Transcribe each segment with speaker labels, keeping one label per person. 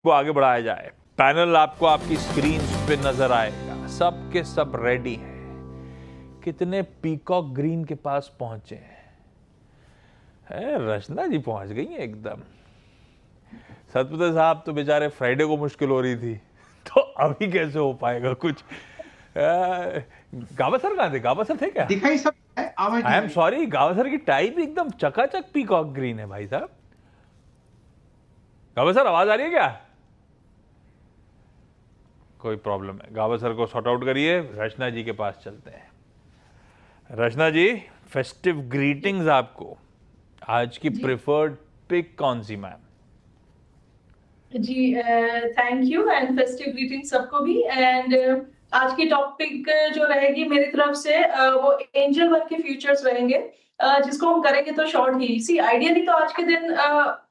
Speaker 1: को आगे बढ़ाया जाए। पैनल आपको आपकी स्क्रीन पे नजर आएगा, सब के सब रेडी हैं। कितने पीकॉक ग्रीन के पास पहुंचे हैं? रचना जी पहुंच गई हैं एकदम। सतपुत्र साहब तो बेचारे फ्राइडे को मुश्किल हो रही थी, तो अभी कैसे हो पाएगा कुछ? गावसर कहाँ थे? गावसर थे क्या?
Speaker 2: दिखाई सब है, आवाज
Speaker 1: आई एम सॉरी, गावसर की टाई भी एकदम चकाचक पीकॉक ग्रीन है भाई साहब। गावसर आवाज आ रही है क्या? कोई प्रॉब्लम है, गावसर को सॉर्ट आउट करिए। रचना जी के पास चलते हैं। रचना जी, फेस्टिव ग्रीटिंग्स आपको। आज की प्रिफर्ड पिक कौन सी मैम?
Speaker 3: जी thank you and festive greeting सबको भी। एंड आज की टॉपिक जो रहेगी मेरी तरफ से वो एंजल वन के फ्यूचर्स रहेंगे, जिसको हम करेंगे तो शॉर्ट ही। सी आइडियली तो आज के दिन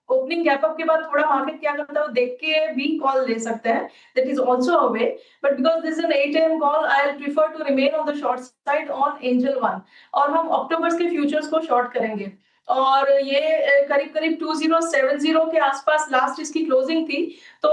Speaker 3: ओपनिंग गैप अप के बाद थोड़ा मार्केट क्या करता है वो देख के भी कॉल ले सकते हैं, that is also a way, but because this is an 8 AM call I will prefer to remain on the short side on Angel One. और हम अक्टूबर के फ्यूचर्स को शॉर्ट करेंगे और ये करीब करीब 2070 के आसपास लास्ट इसकी क्लोजिंग थी। तो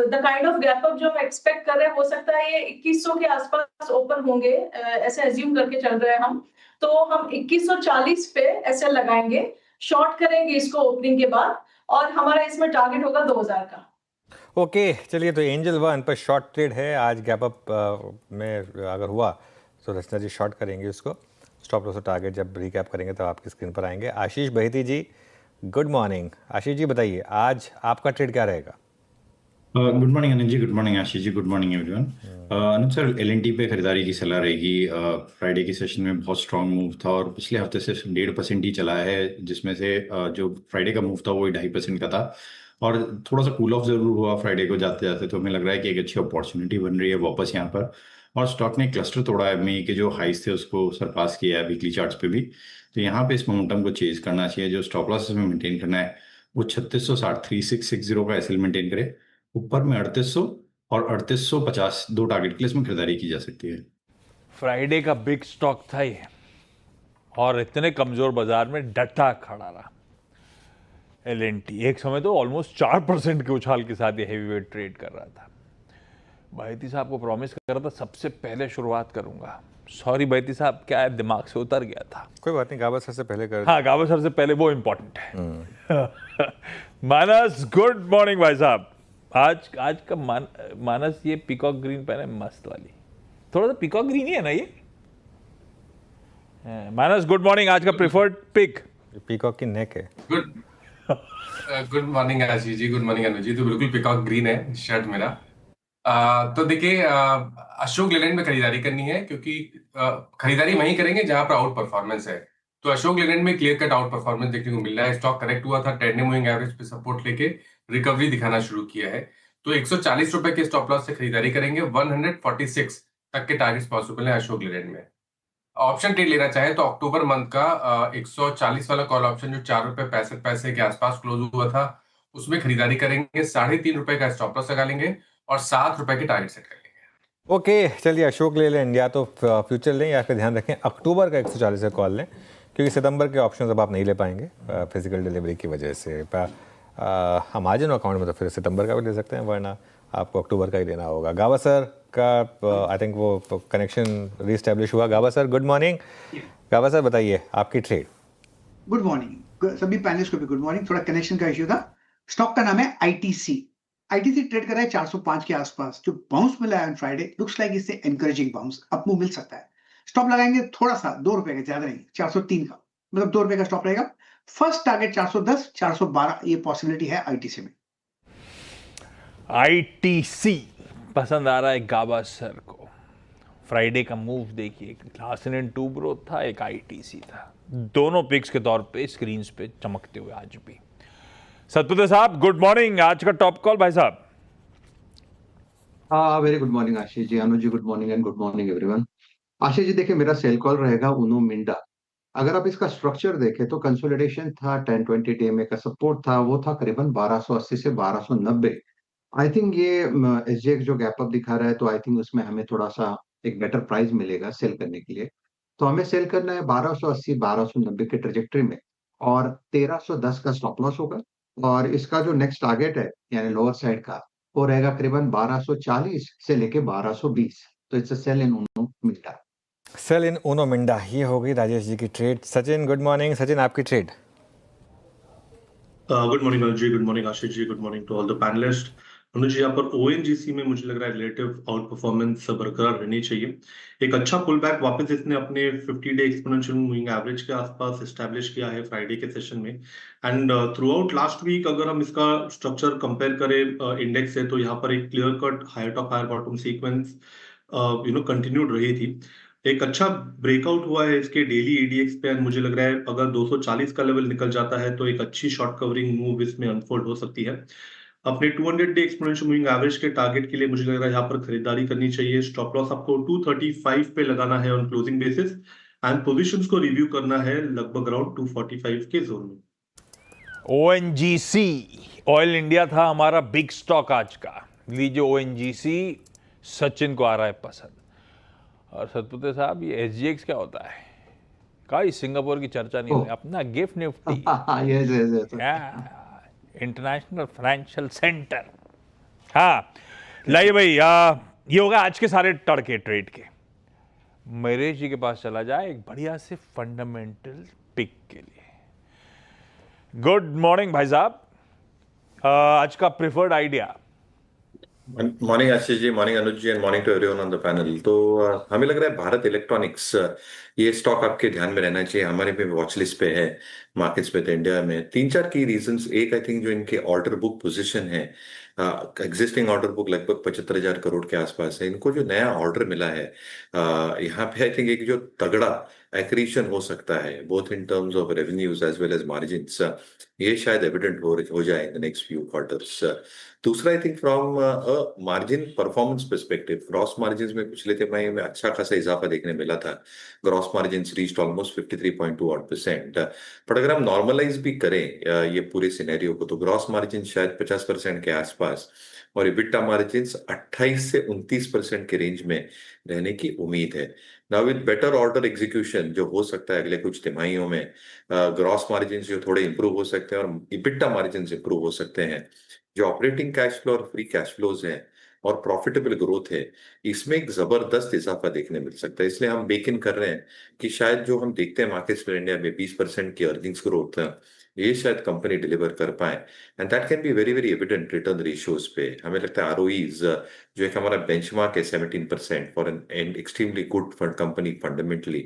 Speaker 3: the kind of gap up जो हम एक्सपेक्ट कर रहे हैं हो सकता है ये 2100 के आसपास ओपन होंगे, ऐसे एज्यूम करके चल रहे हैं हम। तो हम 2140 पे ऐसे लगाएंगे, शॉर्ट करेंगे इसको ओपनिंग के बाद, और हमारा इसमें टारगेट होगा 2000 का।
Speaker 4: ओके चलिए, तो एंजल वन पर शॉर्ट ट्रेड है आज। गैप अप में अगर हुआ तो रचना जी शॉर्ट करेंगे उसको। स्टॉप लॉस टारगेट जब रिकैप करेंगे तो आपकी स्क्रीन पर आएंगे। आशीष बहेती जी, गुड मॉर्निंग। आशीष जी बताइए, आज आपका ट्रेड क्या रहेगा?
Speaker 5: Good morning Anil ji, good morning Ashish ji, good morning everyone. Anil sir, LNT पे खरीदारी की सलाह रहेगी। फ्राइडे की सेशन में बहुत स्ट्रांग मूव था और पिछले हफ्ते से 1.5% ही चला है, जिसमें से जो फ्राइडे का मूव था वो 2.5% का था और थोड़ा सा कूल ऑफ जरूर हुआ फ्राइडे को जाते जाते। तो हमें लग रहा है कि एक अच्छी अपॉर्चुनिटी बन रही है वापस यहाँ पर। और स्टॉक ने क्लस्टर तोड़ा है, मई के जो हाइस थे उसको सरपास किया है वीकली चार्ट्स पे भी। तो यहाँ पे इस मोमेंटम को चेज करना चाहिए। जो स्टॉप लॉस में मेंटेन करना है वो 3660 3660 का एसएल मेंटेन करे। ऊपर में 3800 और 3850 दो टारगेट के लिए इसमें खरीदारी की जा सकती है।
Speaker 1: फ्राइडे का बिग स्टॉक था ये और इतने कमजोर बाजार में डटा खड़ा रहा। एलएनटी एक समय तो ऑलमोस्ट 4% के उछाल के साथ ये हैवीवेट ट्रेड कर रहा था। बहेती साहब को प्रॉमिस कर रहा था सबसे पहले शुरुआत करूंगा। सॉरी बहेती साहब, क्या है दिमाग से उतर गया था।
Speaker 4: कोई बात नहीं, गावसर से पहले कर।
Speaker 1: हाँ, गावसर से पहले वो इंपॉर्टेंट है। मानस, गुड मॉर्निंग भाई साहब। आज का मानस ये पीकॉक ग्रीन पहने, मस्त वाली। थोड़ा सा पीकॉक ग्रीन ही है ना ये। मानस, गुड मॉर्निंग। आज का प्रेफर्ड पिक
Speaker 4: पीकॉक की नेक है।
Speaker 6: Good morning Ashish ji, good morning Anuj जी। तो बिल्कुल पीकॉक ग्रीन है शर्ट मेरा। तो देखिए, अशोक लेलैंड में खरीदारी करनी है क्योंकि खरीदारी वहीं करेंगे जहां पर आउट परफॉर्मेंस है। तो अशोक लेलैंड में क्लियर कट आउट परफॉर्मेंस देखने को मिल रहा है। स्टॉक करेक्ट हुआ था, टेन डे मूविंग एवरेज पे सपोर्ट लेके रिकवरी दिखाना शुरू किया है। तो 140 रुपए के स्टॉप लॉस से खरीदारी करेंगे। 146 तक के टारगेट्स पॉसिबल है अशोक लेलैंड में। ऑप्शन ट्रेड लेना चाहे तो अक्टूबर मंथ का 140 वाला कॉल ऑप्शन जो 4 रुपए 65 पैसे के आसपास क्लोज हुआ था, उसमें खरीदारी करेंगे। 3.5 रुपए का स्टॉप लॉस लगा लेंगे और 7 रुपए के टारगेट सेट कर लेंगे।
Speaker 4: ओके चलिए, अशोक ले लें या तो फ्यूचर लें या फिर ध्यान रखें अक्टूबर का 140 का कॉल लें, क्योंकि सितंबर के ऑप्शन अब आप नहीं ले पाएंगे फिजिकल डिलीवरी की वजह से। हम आ जाए अकाउंट में तो फिर सितंबर का भी ले सकते हैं, वरना आपको अक्टूबर का ही लेना होगा। गावसर का आई थिंक वो कनेक्शन रीस्टैब्लिश हुआ। गावसर, गुड मॉर्निंग। गावसर बताइए आपकी ट्रेड।
Speaker 2: गुड मॉर्निंग सभी पैनलिस्ट को भी गुड मॉर्निंग। थोड़ा कनेक्शन का इश्यू था। स्टॉक का नाम है आईटीसी। आईटीसी ट्रेड कर रहा है 405 के आसपास। जो बाउंस मिला है ऑन फ्राइडे, लुक्स लाइक इससे एनकरेजिंग बाउंस, अप मूव मिल सकता है। स्टॉप लगाएंगे थोड़ा सा, 2 रुपए का, ज्यादा नहीं, 403 का, मतलब 2 रुपए का स्टॉप रहेगा। फर्स्ट टारगेट 410 412 ये पॉसिबिलिटी है आईटीसी में।
Speaker 1: आईटीसी पसंद आ रहा है गावसर को। फ्राइडे का मूव देखिए, एक क्लासन टू ग्रोथ था, एक आईटीसी था। दोनों पिक्स के तौर पे स्क्रीन पे चमकते हुए आज भी। सतपुत्र साहब, गुड मॉर्निंग। आज का टॉप कॉल भाई साहब।
Speaker 7: हाँ, very good morning Ashish ji. Anuj ji good morning and good morning everyone. Ashish ji देखिए, मेरा सेल कॉल रहेगा उनो मिंडा। अगर आप इसका स्ट्रक्चर देखें तो कंसोलिडेशन था, 10-20 डे का सपोर्ट था, वो था करीबन 1280 से 1290। आई थिंक ये एसजीएक्स जो गैप अप दिखा रहा है, तो आई थिंक उसमें हमें थोड़ा सा एक बेटर प्राइस मिलेगा सेल करने के लिए। तो हमें सेल करना है 1280 1290 के ट्रेजेक्टरी में, और 1310 का स्टॉप लॉस होगा। और इसका जो नेक्स्ट टारगेट है यानी लोअर साइड का, वो रहेगा करीबन 1240 से लेके 1220। तो it's a sell in Uno Minda.
Speaker 4: Sell in Uno Minda, ये हो गई राजेश जी की trade. Sachin good morning. Sachin आपकी trade.
Speaker 8: Good morning Anuj ji, good morning Ashish ji, good morning to all the panelist. Anuj ji, यहाँ पर ओएनजीसी में मुझे लग रहा है रिलेटिव आउट परफॉर्मेंस बरकरार रहनी चाहिए। एक अच्छा पुल बैक वापस इसने अपने 50 डे एक्सपोनेंशियल मूविंग एवरेज के आसपास एस्टैब्लिश किया है फ्राइडे के सेशन में। And throughout last week अगर हम इसका स्ट्रक्चर कंपेयर करें इंडेक्स से, तो यहाँ पर एक clear cut higher top higher bottom sequence continued रही थी। एक अच्छा ब्रेकआउट हुआ है इसके डेली एडीएक्स पे, एंड मुझे लग रहा है अगर 240 का लेवल निकल जाता है तो एक अच्छी शॉर्ट कवरिंग मूव इसमें अनफोल्ड हो सकती है। अपने 200 डे एक्सपोनेंशियल मूविंग एवरेज के टारगेट के लिए मुझे लग रहा है यहाँ पर खरीदारी करनी चाहिए। स्टॉप लॉस आपको 235 पे लगाना है on closing basis, and positions को रिव्यू करना है लगभग अराउंड 245 के जोन में।
Speaker 1: ओएनजीसी ऑयल इंडिया था हमारा बिग स्टॉक आज का। लीजिए ओएनजीसी, सचिन को आ रहा है पसंद। और सतपुते साहब, ये एसजीएक्स क्या होता है? कहा सिंगापुर की चर्चा नहीं हुई, अपना gift Nifty international financial centre. हाँ लाइए भाई, ये होगा आज के सारे तड़के ट्रेड के। महेश जी के पास चला जाए एक बढ़िया से फंडामेंटल पिक के लिए। गुड मॉर्निंग भाई साहब, आज का preferred idea.
Speaker 9: Morning Ashish ji, morning Anuj ji, and morning to everyone on the panel. तो हमें लग रहा है भारत इलेक्ट्रॉनिक्स, ये स्टॉक आपके ध्यान में रहना चाहिए। हमारे भी वॉच लिस्ट पे है मार्केट्स पे तो इंडिया में 3-4 की रीजंस। एक आई थिंक जो इनके ऑर्डर बुक पोजीशन है, एग्जिस्टिंग ऑर्डर बुक लगभग 75,000 करोड़ के आसपास है। इनको जो नया ऑर्डर मिला है यहाँ पे, आई थिंक एक जो तगड़ा एक्रीशन हो सकता है both in terms of revenues as well as margins, ये शायद एविडेंट हो जाए in the next few quarters. दूसरा, I think from margin performance perspective, gross margin में पिछले तिमाही में अच्छा खासा इजाफा देखने मिला था। Gross margin reached almost 53.2%। But अगर हम नॉर्मलाइज भी करें ये पूरे सिनेरियो को, तो ग्रॉस मार्जिन शायद 50% के आसपास और इबिटा मार्जिन 28 से 29% के रेंज में रहने की उम्मीद है। Now with better order execution जो हो सकता है अगले कुछ तिमाहियों में, ग्रॉस मार्जिन जो थोड़े इंप्रूव हो सकते हैं और इबिटा मार्जिन इंप्रूव हो सकते हैं, जो ऑपरेटिंग कैश फ्लो और फ्री कैश फ्लोज हैं और प्रॉफिटेबल ग्रोथ है, इसमें एक जबरदस्त इजाफा देखने मिल सकता है। इसलिए हम बेक इन कर रहे हैं कि शायद जो हम देखते हैं मार्केट्स में इंडिया में 20% की अर्निंग्स ग्रोथ है, ये शायद कंपनी डिलीवर कर पाए, and that can be very very evident return ratios पे। हमें लगता है आरओईज जो एक हमारा बेंचमार्क है 17% for an extremely good fund company fundamentally,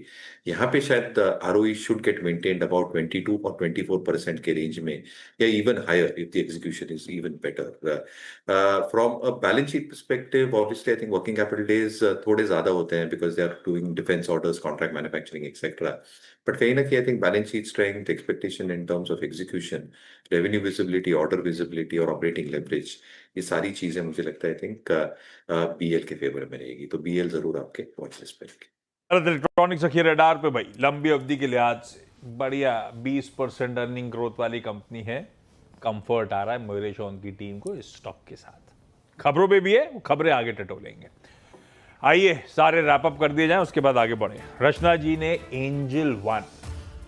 Speaker 9: यहाँ पे शायद ROE should get maintained about 22 और 24% के रेंज में, या even higher if the execution is even better. From a balance sheet perspective, obviously I think working capital days थोड़े ज्यादा होते हैं because they are doing defence orders, contract manufacturing etcetera. But कहीं ना कहीं I think balance sheet strength, expectation in terms of execution, revenue visibility, order visibility और operating leverage, ये सारी चीजें मुझे लगता है आई थिंक बीएल के फेवर में रहेगी। तो बीएल जरूर आपके वॉच लिस्ट पे रखें।
Speaker 1: भारत इलेक्ट्रॉनिक्स रखिए रडार पे भाई। लंबी अवधि के लिहाज से बढ़िया 20% अर्निंग ग्रोथ वाली कंपनी है। कंफर्ट आ रहा है महेश और उनकी टीम को इस स्टॉक के साथ। खबरों पे भी है, खबरें आगे टटोलेंगे। आइए सारे रैप अप कर दिए जाएं, उसके बाद आगे बढ़े। रचना जी ने एंजल 1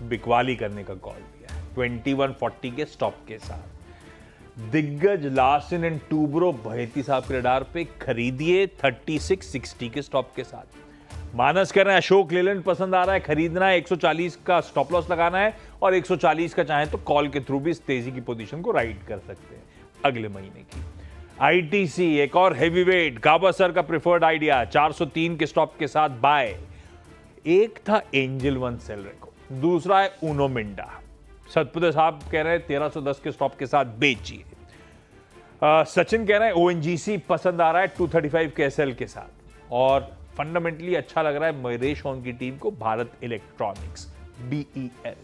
Speaker 1: बिकवाली करने का कॉल दिया है 2140 के स्टॉप के साथ। दिग्गज, लार्सन एंड टूब्रो बहेती साहब के रडार पे खरीदिए 3660 के स्टॉप के साथ। मानस कह रहे हैं अशोक लेलैंड पसंद आ रहा है, खरीदना है, 140 का स्टॉप लॉस लगाना है और 140 का चाहे तो कॉल के थ्रू भी इस तेजी की पोजीशन को राइड कर सकते हैं अगले महीने की। आईटीसी एक और हेवीवेट, गावस्कर का प्रिफर्ड आइडिया 403 के स्टॉप के साथ बाय। एक था एंजल 1 सेल रेको, दूसरा है उनो मिंडा। सतपुते साहब कह रहे हैं 1310 के स्टॉप के साथ बेचिए। सचिन कह रहे हैं ओएनजीसी पसंद आ रहा है 235 के एसएल के साथ। और फंडामेंटली अच्छा लग रहा है महेश और उनकी टीम को भारत इलेक्ट्रॉनिक्स BEL।